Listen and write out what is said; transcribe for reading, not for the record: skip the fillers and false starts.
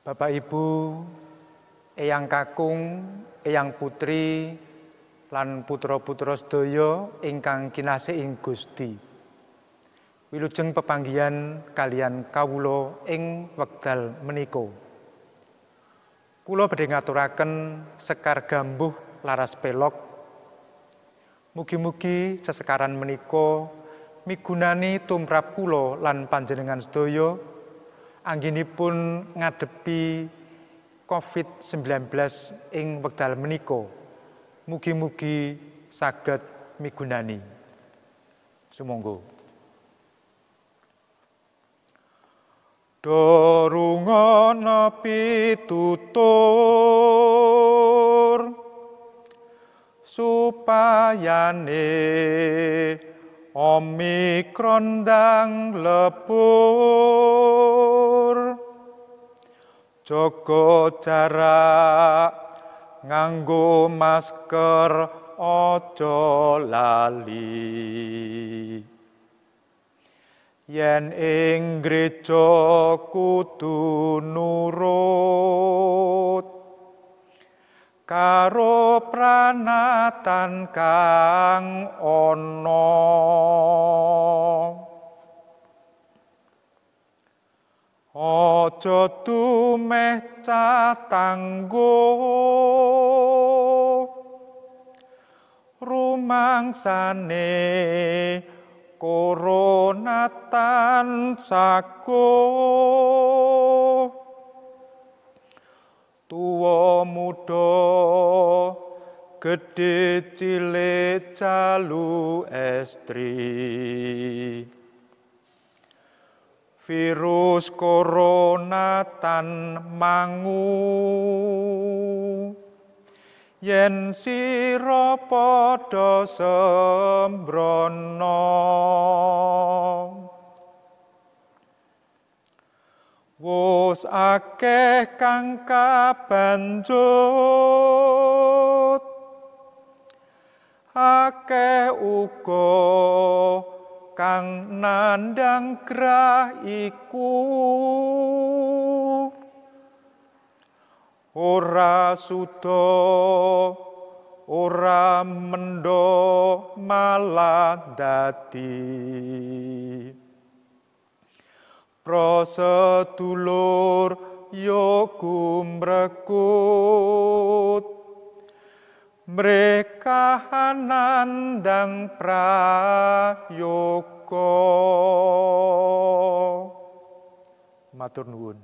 Bapak Ibu, Eyang Kakung, Eyang Putri, lan putra-putra sedaya ingkang kinasih ing Gusti. Wilujeng pepanggihan kalian kawula ing wekdal menika. Kula badhe ngaturaken sekar gambuh laras pelok. Mugi-mugi sesekaran menika migunani tumrap kula lan panjenengan sedaya anggenipun ngadepi COVID-19 ing wekdal menika. Mugi-mugi saged migunani. Sumangga. Dorungana pitutur supayane Omikron ndang lebur, jaga jarak, nganggo masker, aja lali. Yen ing gereja kudu nurut karo pranatan kang ana. Aja tumeh catanggo rumangsane koronatan sago. Tuwa muda gedhe cilik jalu estri. Virus koronatan mangu yen sira padha sembrono. Wus akeh kang kabanjut, akeh uga kang nandang grah iku. Ora suda, ora mendha malah dadi. Prosedulur yo gumrekut, mereka nandang prayoga. Matur nuwun.